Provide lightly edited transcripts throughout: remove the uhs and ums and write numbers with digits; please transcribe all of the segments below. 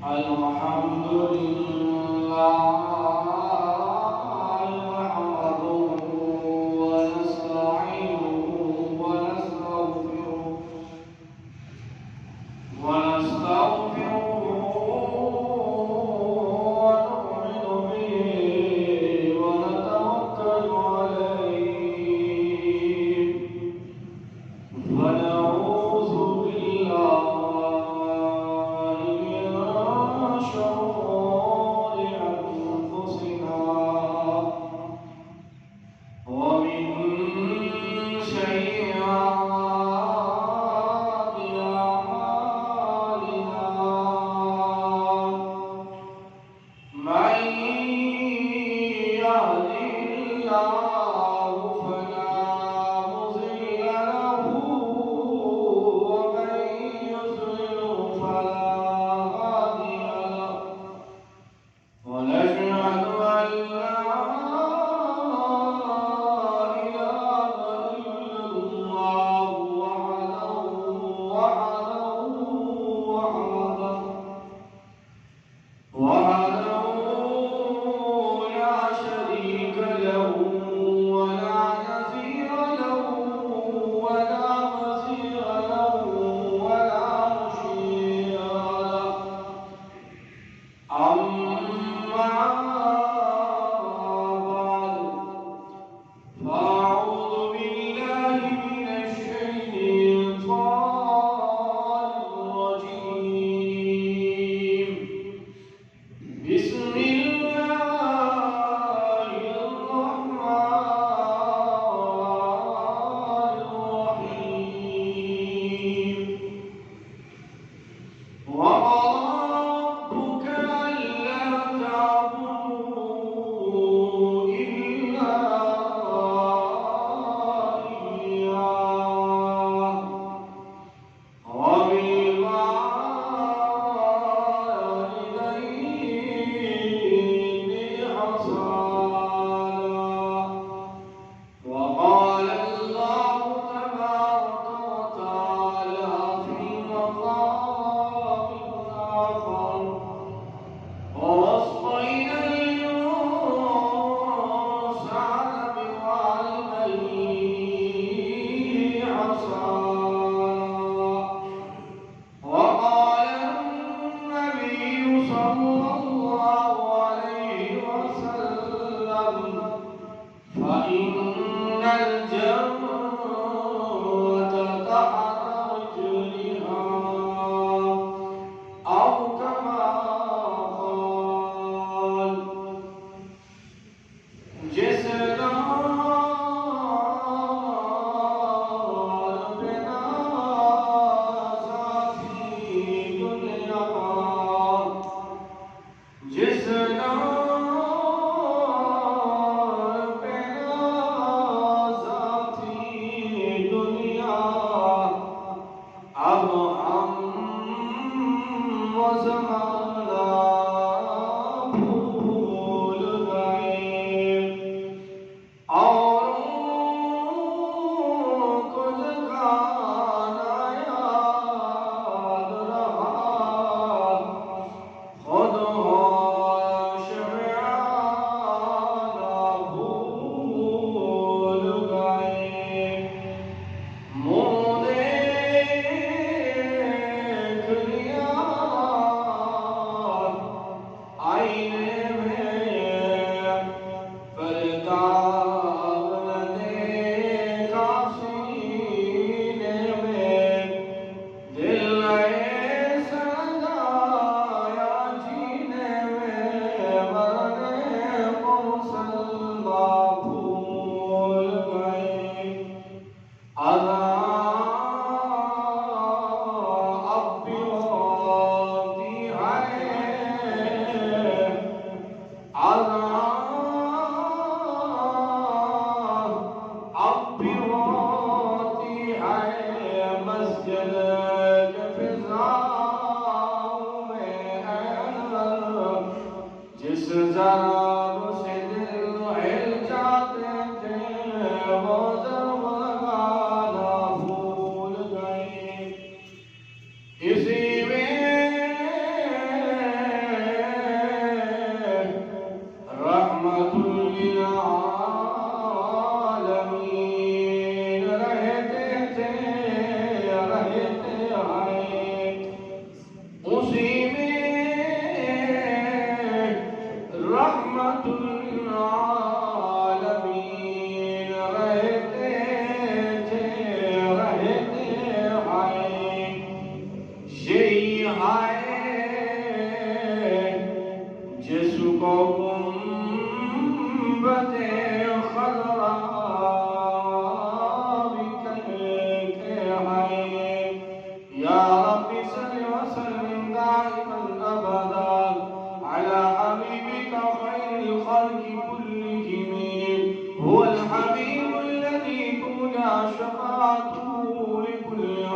الحمد لله نحمده ونستعينه ونستغفره ونؤمن به ونتوكل عليه ونعوذ بالله من شرور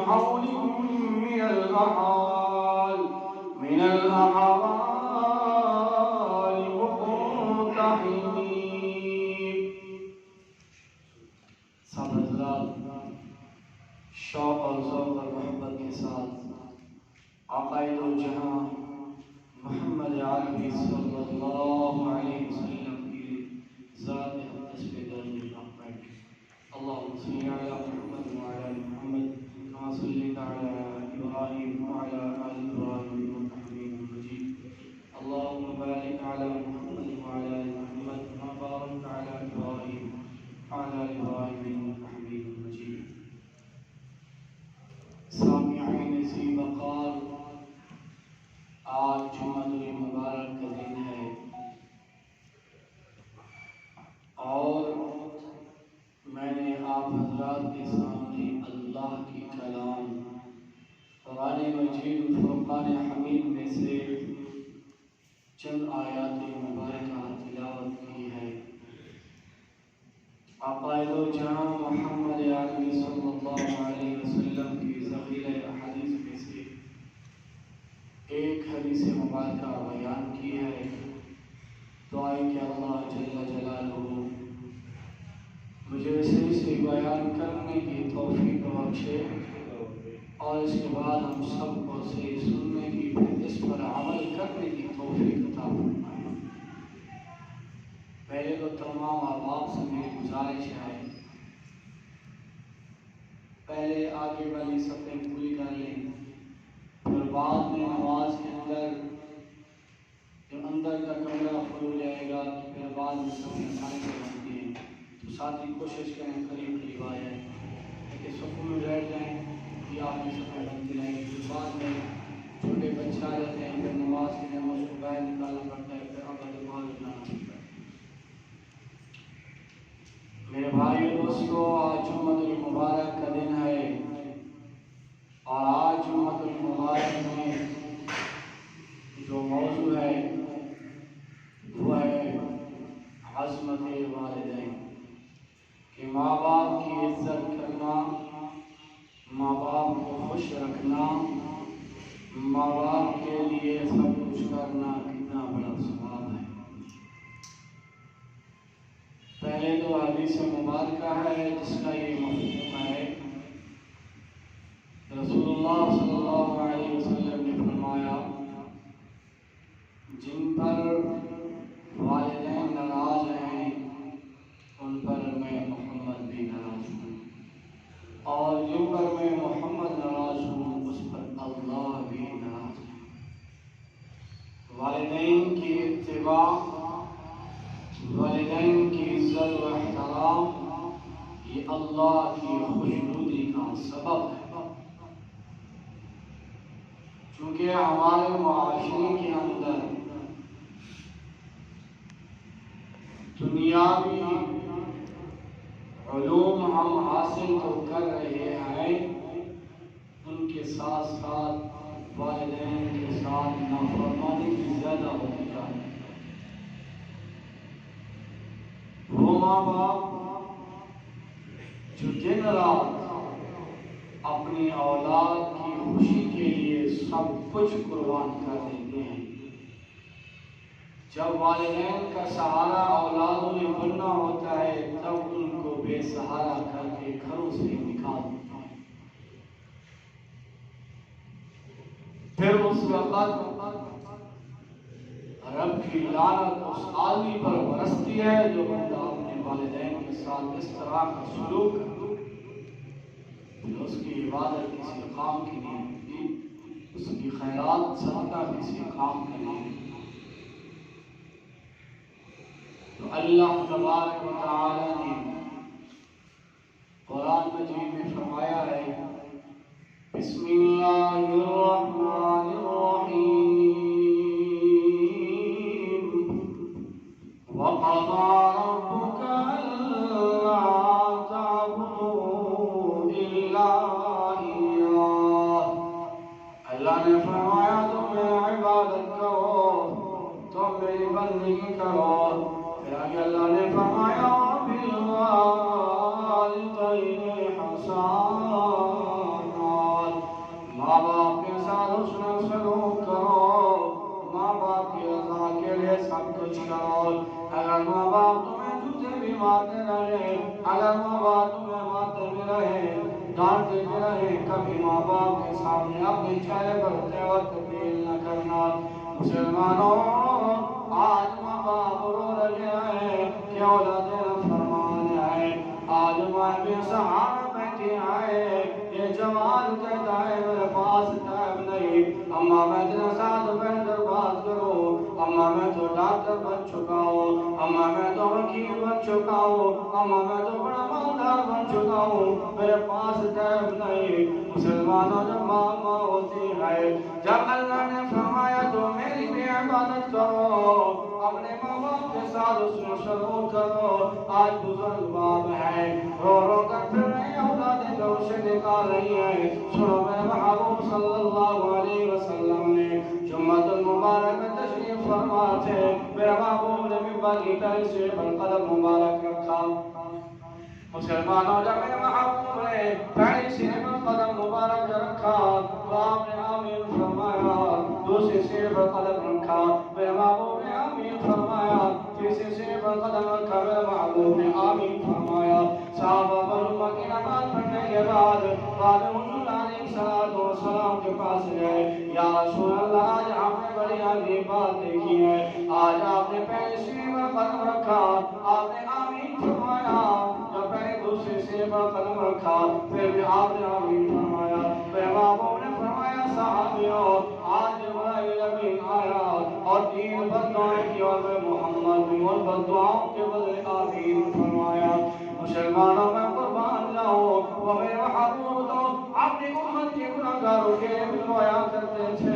حول من الأحوال من الأحوال مقتحمين. سب حضرات شوق اور ذوق اور محبت کے ساتھ عقائد و جہاں محمد عربی صلی اللہ علیہ وسلم کی ذات اقدس پہ درود پڑھ اللہم صلی علی محمد وعلی آل محمد کما صلیت علی ابراہیم وعلی آل ابراہیم انک حمید مجید. اللہم بارک علی محمد وعلی آل محمد کما بارکت علی ابراہیم وعلی آل ابراہیم انک حمید مجید. سامعین ذی وقار، آج جمعہ المبارک کا دن ہے اور میں نے آپ حضرات کے سامنے اللہ کی کلام قرآن مجید فرقان حمید میں سے چند آیات مبارکہ تلاوت کی ہے. عقائد و جہاں محمد عربی صلی اللہ علیہ وسلم کی ذخیرہ احادیث میں سے ایک حدیث مبارکہ بیان کی ہے. دعائیں کہ اللہ جل جلالہ مجھے صحیح سے بیان کرنے کی توفیق بخشے اور اس کے بعد ہم سب کو صحیح سننے کی پھر اس پر عمل کرنے کی توفیق عطا فرمائے. پہلے تو تمام احباب سے میری گزارش ہے پہلے آگے والی صفحے پوری کر لیں، پھر بعد میں نماز کے اندر جو اندر کا کمرہ فل ہو جائے گا پھر بعد میں صفحے آسانی سے بنتی ہیں. تو ساتھی کوشش کریں قریب قریب آ جائیں کہ صفوں میں بیٹھ جائیں یا آگے صفحے بنتی رہیں گی. پھر بعد میں چھوٹے بچے آ جاتے ہیں پھر نماز کے لیے اس کو باہر نکالنا پڑتا ہے پھر اب دماغ بنانا پڑتا ہے. میرے بھائی دوستو، آج جمعہ المبارک کا دن ہے اور آج جمعہ المبارک میں جو موضوع ہے وہ ہے عظمت والدین، کہ ماں باپ کی عزت کرنا، ماں باپ کو خوش رکھنا، ماں باپ کے لیے سب کچھ کرنا کتنا بڑا ثواب ہے. پہلے تو حدیث مبارکہ ہے جس کا یہ مفہوم ہے. رسول اللہ صلی اللہ علیہ وسلم نے فرمایا جن پر والدین ناراض ہیں ان پر میں محمد بھی ناراض ہوں، اور جن پر میں محمد ناراض ہوں اس پر اللہ بھی ناراض ہے. والدین کی اتباع، والدین کی عزت و احترام یہ اللہ کی خوشنودی کا سبب ہے. چونکہ ہمارے معاشرے کے اندر دنیاوی علوم ہم حاصل تو کر رہے ہیں، ان کے ساتھ ساتھ والدین کے ساتھ نافرمانی بھی زیادہ ہوتی جا رہی ہے. وہ ماں باپ جو دن رات اپنی اولاد کی خوشی کے لیے سب کچھ قربان کر دیتے ہیں، جب والدین کا سہارا اولادوں میں بننا ہوتا ہے تب ان کو بے سہارا کر کے گھروں سے نکال دیتے ہیں. پھر اس وقت رب کی لعنت اس آدمی پر برستی ہے جو بندہ اپنے والدین کے ساتھ اس طرح کا سلوک کرتا ہے. اس کی عبادت کسی کام کی نہیں ہوتی، اس کی خیرات صدقہ کسی کام کی نہیں ہوتی. تو اللہ تبارک و تعالی نے قرآن مجید میں فرمایا ہے بسم اللہ الرحمن الرحیم وقضى ربك ألا تعبدوا إلا إياه. اللہ نے فرمایا تم میری عبادت کرو، تم میری بندگی کرو. پھر آگے اللہ نے فرمایا بالوالدین حسانا، ہاتھ دیتے رہے، کبھی ماں باپ کے سامنے اپنے چہرے پر تیور تبدیل نہ کرنا۔ مسلمانوں آج ماں باپ رو رہے ہیں کہ اولاد فرمان ہے، آج ماں بھی سہارا بیٹھی آئے، یہ جوان کہتا ہے میرے پاس ٹائم نہیں، اماں میں تیرے ساتھ بیٹھ کر بات کروں، اماں میں تو ڈاکٹر بن چکا ہوں، اماں میں تو وکیل بن چکا ہوں، اماں میں تو بڑا مالدار بن چکا ہوں، میرے پاس ٹائم نہیں۔ مسلمانوں جب ماں ہوتی ہے، جب اللہ نے فرمایا تو میری بھی عبادت کرو، اپنے ماں باپ کے ساتھ اس میں سلوک کرو۔ آج بزرگ باپ ہے، رو رو کر پھر رہے اولادیں گھر سے نکال رہی ہیں۔ سنو میرے محبوب صلی اللہ علیہ وسلم نے جمعۃ المبارک میں تشریف فرما تھے، میرے محبوب نے ممبر کی پہلی سیڑھی پر قدم مبارک رکھا۔ مسلمانوں جب میرے محبوب نے پہلی سیڑھی پر قدم مبارک رکھا تو آپ نے آمین فرمایا، دوسری سیڑھی پر قدم رکھا میرے محبوب نے آمین فرمایا، تیسری سیڑھی پر قدم رکھا میرے محبوب نے آمین فرمایا۔ صحابہ جمعہ کی نماز پڑھنے کے بعد حضور علیہ السلام کے پاس گئے، یا رسول اللہ آج ہم نے بڑی عجیب بات دیکھی ہے، آج آپ نے پہلی سیڑھی پر قدم رکھا، آپ نے آمین فرمایا، جب پہلے دوسری سیڑھی پر قدم رکھا پھر بھی آپ نے آمین فرمایا۔ میرے محبوب نے فرمایا صحابیوں آج جبرائیل امین آیا اور 3 بددعائیں کی اور میں محمد بھی ان بددعاؤں کے بدلے آمین فرمایا۔ مسلمانوں میں قربان جاؤ، وہ میرے محبوب تو اپنی امت کے گناہگاروں کے لیے دعا کرتے تھے۔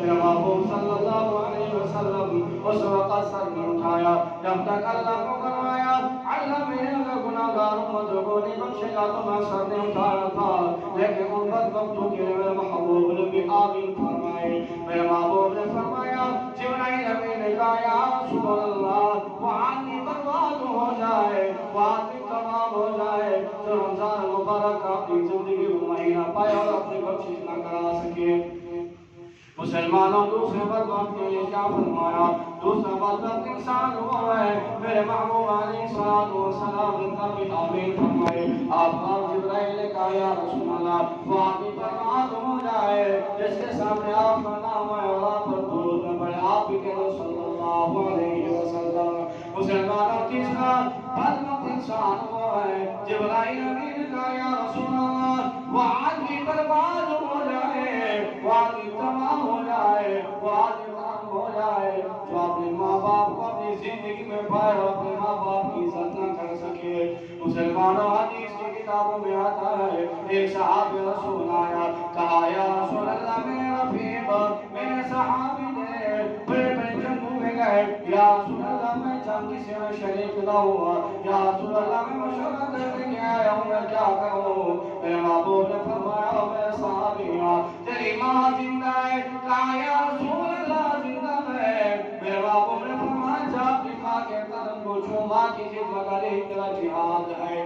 میرے محبوب صلی اللہ علیہ وسلم اس وقت سر نہیں اٹھایا جب تک اللہ کو کروایا اللہ میرے اگر گناہگار امتوں کو نہیں بخشے گا تو میں سر نہیں اٹھایا تھا، لیکن ان بدبختوں کے لیے میرے محبوب نے بھی آمین فرمائے۔ میرے محبوب نے فرمایا جبرائیل امین نے کہا یا رسول اللہ وہ آدمی برباد ہو جائے، وہ آدمی تمام ہو جائے جو رمضان مبارک اپنی زندگی میں مہینہ پائے اور اپنی بخشش نہ کرا سکے۔ مسلمانوں دوسرے بدبخت کے لیے کیا فرمایا؟ دوسرا بدبخت انسان وہ ہے میرے محبوب علیہ السلام نے کبھی آمین فرمائے۔ آپ جبرائیل نے کہا یا رسول اللہ وہ آدمی برباد ہو جائے جس کے سامنے آپ کا نام ہے اور آپ پر درود نہ پڑے، آپ بھی کہہ دو صلی اللہ علیہ وسلم۔ مسلمانوں تیسرا بدبخت انسان وہ ہے جبرائیل امین نے کہا یا رسول اللہ وہ آدمی برباد ہو جائے، وہ آدمی تباہ ہو جائے، وہ آدمی ختم ہو جائے جو اپنے ماں باپ کو اپنی زندگی میں پائے اور اپنے ماں باپ کی عزت نہ کر سکے۔ مسلمانوں حدیث کی کتابوں میں آتا ہے ایک صحابی رسول آیا، کہا یا رسول اللہ میرے رفیق میرے صحابی نے بڑے بڑے جنگوں میں گئے، یا رسول اللہ میں جنگ کسی میں شریک نہ ہوا، یا رسول اللہ میں مشورہ کرنے کے آیا ہوں میں کیا کروں؟ میرے محبوب نے فرمایا میرے صحابیاں تیری ماں زندہ ہے، کہا یا رسول اللہ زندہ ہے۔ میرے محبوب نے فرمایا جا اپنی ماں کے قدم کو چھو، ماں کی خدمت علیہ تیرا جہاد ہے۔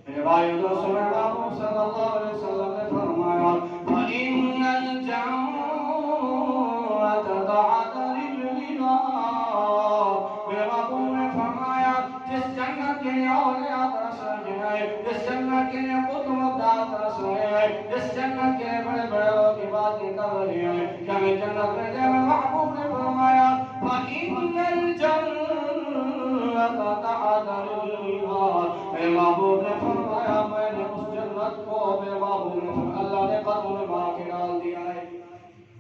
میرے بھائی دوستو میرے محبوب صلی اللہ علیہ وسلم نے فرمایا فَإِنَّ الْجَنَّةَ تَحْتَ رِجْلِهَا۔ میرے محبوب نے فرمایا جس جنت کے لیے اولیاء ترس رہے ہیں، جس جنت کے لیے قطبدار ترس رہے ہیں، جس جنت کے لیے بڑے بڑے لوگ کی باتیں کر رہے ہیں کہ ہمیں جنت میں جائے، میرے محبوب نے فرمایا فَإِنَّ الْجَنَّةَ تَحْتَ رِجْلِهَا۔ میرے محبوب نے فرمایا میں نے اس جنت کو، میرے محبوب نے فرمایا اللہ نے قدم میں